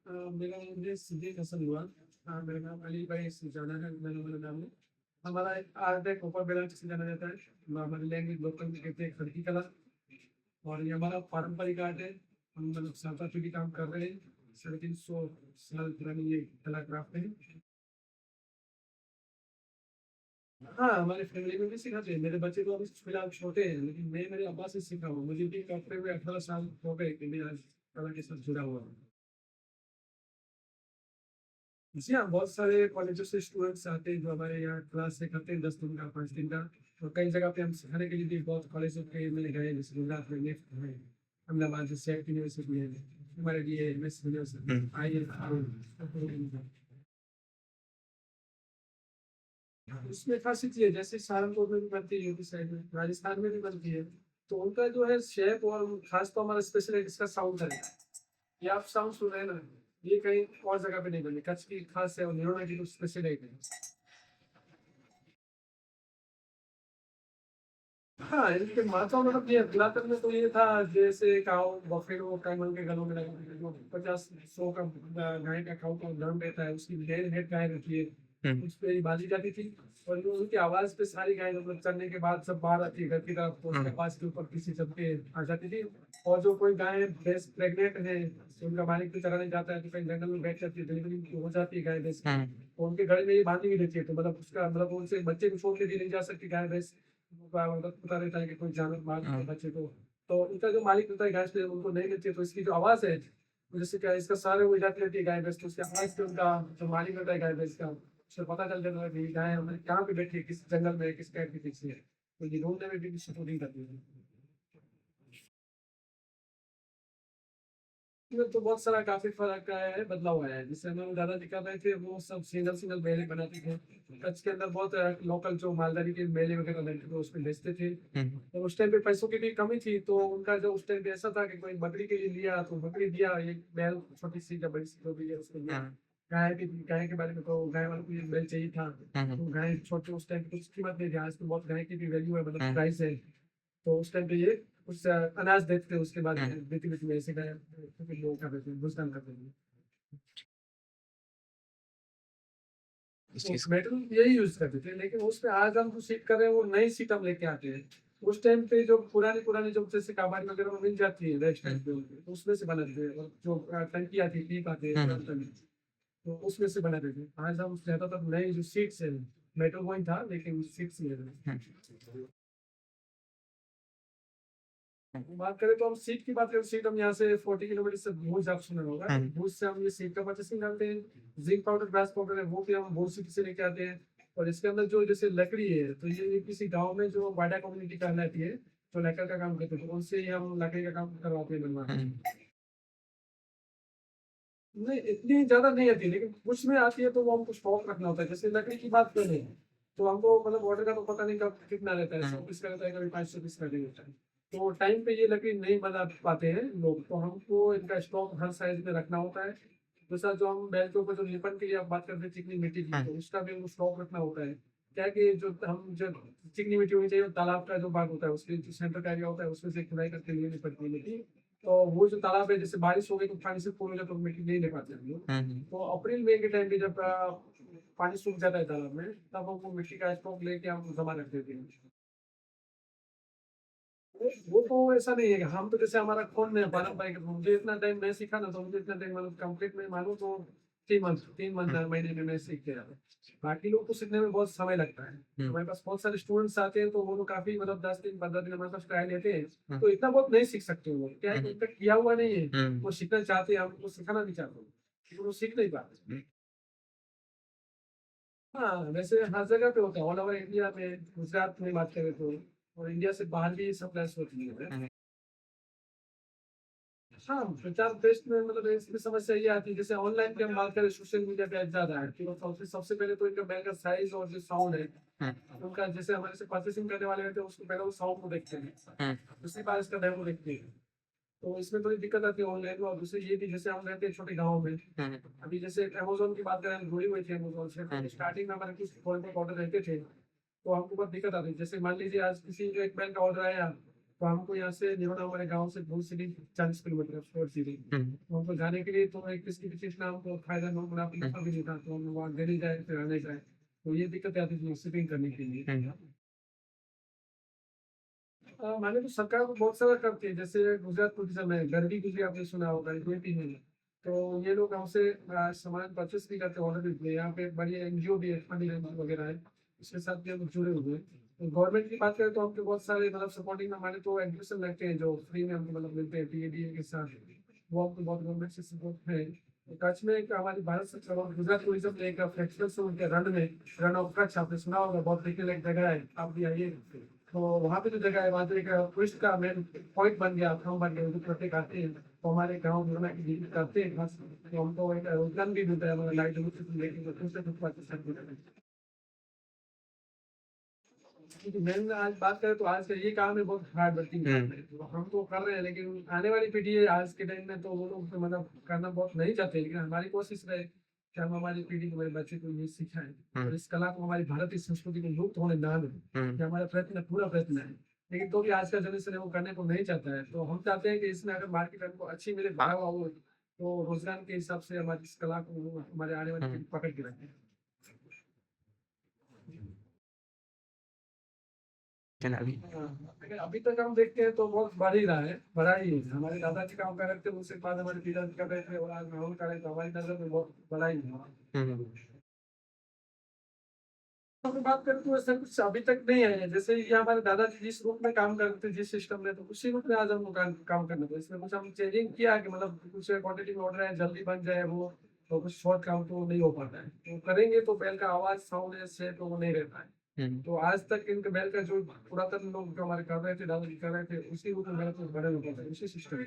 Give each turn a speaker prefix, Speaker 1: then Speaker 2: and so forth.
Speaker 1: मेरा मुझे सिद्दीक हसन हुआ। मेरा नाम अली भाई सुजाना है, मेरा नाम है। हमारा एक आर्ट है, कोपर बेला जिसे जाना जाता है। हमारी लैंग्वेज लोकल में कहते हैं खड़की कला। और ये हमारा पारंपरिक आर्ट है। हम मतलब सात आठ पीढ़ी काम कर रहे हैं। 350 साल पुरानी ये कला क्राफ्ट है। हाँ, हमारे फैमिली में भी सिखाते हैं। मेरे बच्चे तो अभी फिलहाल छोटे हैं, लेकिन मैं मेरे अब्बा से सीखा हूँ। मुझे भी करते हुए 18 साल हो गए कि मैं आज कला के साथ जुड़ा हुआ हूँ। जी हाँ, बहुत सारे कॉलेजों से स्टूडेंट्स आते हैं जो हमारे यहाँ क्लास से करते हैं 10 दिन का, 5 दिन का। और कई जगह पे हम सिखाने के लिए भी बहुत कॉलेजों के में गए, जैसे गुजरात में नेफ्ट है, अहमदाबाद में सेट यूनिवर्सिटी है, हमारे लिए एमएस यूनिवर्सिटी आई है। इसमें खासी चीज है, जैसे सहारनपुर में भी बनती है, यूपी साइड में, राजस्थान में भी बनती है। तो उनका जो है शेप और खास तो हमारा स्पेशल है इसका साउंड है। ये आप साउंड सुन रहे हैं ना, ये कहीं और जगह पे नहीं बनी, कच्छ की खास है और निरोना की स्पेशल है। हाँ, इनके माता मतलब ये पुरातन में तो ये था, जैसे काऊ बफेलो कैमल के गलों में लगा जो 50 100 का गाय का काऊ का दम रहता है, उसकी डेढ़ हेड गाय रहती है, उस पे ही बांधी जाती थी। और जो उनकी आवाज पे सारी गाय मतलब चलने के बाद सब बाहर आती है घर की तरफ, तो उसके पास के ऊपर किसी छत पे आ जाती थी। और जो कोई गाय भैंस प्रेग्नेंट है, तो उनका मालिक भी चराने जाता है, तो कहीं जंगल में बैठ जाती है, डिलीवरी हो जाती है गाय भैंस की, तो उनके घर में ये बांधी हुई रहती है। तो मतलब उसका मतलब उनसे बच्चे भी छोड़ के भी नहीं जा सकती गाय भैंस, मतलब पता रहता है कि कोई जानवर मार दिया बच्चे को। तो इनका जो मालिक होता है घास पे उनको नहीं मिलती है, तो इसकी जो आवाज है, तो जैसे क्या इसका सारे वो जाती रहती है गाय भैंस, तो उसकी आवाज से उनका जो मालिक होता है गाय भैंस का, उससे पता चल जाता है कि गाय हमारी कहाँ पे बैठी है, किस जंगल में, किस पेड़ के पीछे है। तो ये ढूंढने में भी सपोर्टिंग करती है। इसमें तो बहुत सारा काफी फर्क आया है, बदलाव आया है। जिससे हमें दादा जी कर रहे थे, वो सब सिंगल सिंगल मेले बनाते थे। कच्छ के अंदर बहुत लोकल जो मालदारी के मेले वगैरह लगते थे उसमें बेचते थे। तो उस टाइम पे पैसों की भी कमी थी, तो उनका जो उस टाइम पे ऐसा था कि कोई बकरी के लिए लिया तो बकरी दिया, एक बैल छोटी सी या बड़ी सी जो भी है उसको दिया। गाय के बारे में तो गाय वालों को एक बैल चाहिए था, तो गाय छोटे उस टाइम पे कुछ कीमत नहीं थी। आज तो बहुत गाय की भी वैल्यू है, मतलब प्राइस है। तो उस टाइम पे ये कुछ अनाज देते थे, उसके बाद बेटी बेटी में ऐसे गाय फिर लोग क्या करते हैं, भुगतान करते हैं। तो मेटल यही यूज करते थे, लेकिन उसमें आज हम जो सीट कर रहे हैं वो नई सीट हम लेके आते हैं। उस टाइम पे जो पुरानी पुरानी जो जैसे कबाड़ी वगैरह में मिल जाती है रेस्ट टाइम पे उनके, तो उसमें से बनाते हैं। और जो टंकी आती है, पीप आते हैं पुरानी टंकी, तो उसमें से बनाते थे। आज हम ज्यादातर नई जो सीट्स है, मेटल वही था लेकिन सीट्स ले रहे हैं। बात करें तो हम सीट की बात करें, सीट हम यहाँ से 40 किलोमीटर से भूज, आप सुना होगा, भूज से हम ये सीट का परचेसिंग करते हैं। जिंक पाउडर, ग्रास पाउडर है, वो भी हम भूज सिटी से लेके आते हैं। और इसके अंदर जो जैसे लकड़ी है, तो ये किसी गांव में जो वाडा कम्युनिटी कहलाती है, तो लकड़ का काम करते हैं, तो उनसे ही हम लकड़ी का काम करवाते हैं, बनवाते हैं। नहीं, इतनी ज्यादा नहीं आती, लेकिन कुछ में आती है, तो वो हमको स्टॉक रखना होता है। जैसे लकड़ी की बात करें, तो हमको मतलब ऑर्डर का तो पता नहीं कब कितना रहता है, 100 पीस का रहता है, कभी 500 पीस का भी रहता है। तो टाइम पे ये लकड़ी नहीं बना पाते हैं लोग, तो हमको इनका स्टॉक हर साइज में रखना होता है। दूसरा, जो हम बैल के ऊपर जो लिपन की आप बात करते हैं चिकनी मिट्टी की, तो उसका भी हमको स्टॉक रखना होता है। क्या है कि जो हम जो चिकनी मिट्टी होनी चाहिए, तालाब का जो भाग होता है उसके जो सेंटर का एरिया होता है, उसमें से खुदाई करके लेनी पड़ती है मिट्टी। तो वो जो तालाब है, जैसे बारिश हो गई तो पानी से फूल हो जाए, तो मिट्टी नहीं ले पाते हम लोग। तो अप्रैल मई के टाइम पे जब पानी सूख जाता है तालाब में, तब हम वो मिट्टी का स्टॉक लेके हम जमा रख देते हैं। वो तो ऐसा नहीं है कि हम तो जैसे हमारा कौन है पारंपरिक, मुझे इतना टाइम मैं सीखा ना, तो मुझे इतना टाइम मतलब कंप्लीट में मानो तो 3 मंथ 4 महीने में मैं सीख गया। बाकी लोग को सीखने में बहुत समय लगता है। हमारे पास बहुत सारे स्टूडेंट्स आते हैं, तो वो लोग काफी मतलब 10 दिन 15 दिन हमारे पास ट्रायल लेते हैं, तो इतना बहुत नहीं सीख सकते वो। क्या है कि उनका किया हुआ नहीं है, वो सीखना चाहते हैं, हम उनको सिखाना भी चाहते हैं, लेकिन वो सीख नहीं पाते। हाँ, वैसे हर जगह पे होता है, ऑल ओवर इंडिया में, गुजरात में बात करें तो, और इंडिया से बाहर भी सप्लाईज होती है। हाँ, प्रचार बेस्ट में मतलब इसमें समस्या ये आती है, जैसे ऑनलाइन पे हम बात करें, सोशल मीडिया पे ज्यादा है, तो सबसे पहले तो इनका बैग का साइज और जो साउंड है, उनका जैसे हमारे से परचेसिंग करने वाले रहते हैं, उसको पहले वो साउंड को देखते हैं, दूसरी बार इसका डेमो देखते हैं। तो इसमें थोड़ी दिक्कत आती है ऑनलाइन में। और दूसरी ये भी, जैसे हम रहते हैं छोटे गाँव में, अभी जैसे अमेजोन की बात करें, हम जुड़ी हुई थी अमेजोन से, स्टार्टिंग में हमारे कुछ ऑर्डर रहते थे, तो हमको बहुत दिक्कत आती है। जैसे मान लीजिए आज किसी जो एक बैंक का ऑर्डर आया, तो हमको यहाँ से निरोड़ा हमारे गाँव से भूल सिटी 40 किलोमीटर है, फोर्ट सिटी। तो हमको जाने के लिए तो एक किसी विशेष नाम को फायदा न मुनाफा भी नहीं था, तो हम वहाँ दिल्ली जाए फिर आने जाए, तो ये दिक्कत आती थी शिपिंग करने के लिए। मैंने तो सरकार को बहुत सारा करती है, जैसे गुजरात टूरिज्म है, गरबी गुजरी आपने सुना होगा, यूपी में। तो ये लोग हमसे सामान परचेस भी करते हैं, ऑर्डर भी देते हैं। यहाँ पे बड़ी एनजीओ भी है, फंडिंग एनजीओ वगैरह है, इसके साथ भी हम जुड़े हुए हैं। तो गवर्नमेंट की बात करें तो हमको बहुत सारे मतलब सपोर्टिंग हमारे तो एडमिशन लगते हैं जो फ्री में हमको मतलब मिलते हैं टीएडीए के साथ, वो हमको बहुत गवर्नमेंट से सपोर्ट है। तो कच्छ में एक हमारी भारत सरकार और गुजरात टूरिज्म ने एक फेस्टिवल शुरू किया रण में, रण ऑफ कच्छ, आपने सुना होगा, बहुत देखने लायक जगह है, आप भी आइए। तो वहाँ पे जो जगह है, वहाँ पे एक टूरिस्ट का मेन पॉइंट बन गया, गाँव बन गया, जो प्रत्येक आते हैं तो हमारे गाँव में की विजिट करते हैं खास, तो हमको एक रोजगार भी मिलता है, हमारा लाइट लेकिन दूसरे कुछ बात। मैंने आज बात करें तो आज का ये काम है बहुत हार्ड वर्किंग काम है, तो हम तो कर रहे हैं, लेकिन आने वाली पीढ़ी है आज के टाइम में, तो वो लोग तो मतलब करना बहुत नहीं चाहते, लेकिन हमारी कोशिश रहे कि हम हमारी पीढ़ी को, हमारे बच्चे को ये सिखाएं और इस कला को, हमारी भारतीय संस्कृति को लुप्त होने ना दें, ये हमारा प्रयत्न, पूरा प्रयत्न है। लेकिन तो भी आज का जनरेशन है वो करने को नहीं चाहता है, तो हम चाहते हैं कि इसमें अगर मार्केट हमको अच्छी मिले, बढ़ावा हो, तो रोजगार के हिसाब से हमारी इस कला को हमारे आने वाली पीढ़ी पकड़ के रखें। लेकिन अभी तक हम देखते हैं तो बहुत बढ़ ही रहा है, बढ़ा ही है। हमारे दादाजी काम कर रहे थे, उसके बाद हमारे पिताजी कर रहे थे, और आज हम कर रहे हैं, तो हमारी नजर में बहुत बड़ा ही है। हम बात करें तो ऐसा कुछ अभी तक नहीं है, जैसे ये हमारे दादाजी जिस रूप में काम करते थे, जिस सिस्टम में, तो उसी रूप में आज हमको काम करना था। इसमें कुछ हम चेंजिंग किया कि मतलब कुछ क्वांटिटी में ऑर्डर है, जल्दी बन जाए वो, तो कुछ शॉर्ट काम तो नहीं हो पाता है, तो करेंगे तो बैल का आवाज साउंड से तो वो नहीं रहता है। तो आज तक इनके बैल का जो पुरातन लोग जो हमारे कर रहे थे, दादाजी कर रहे थे, उसी रूप में बैल को बड़े होता है, उसी सिस्टम में।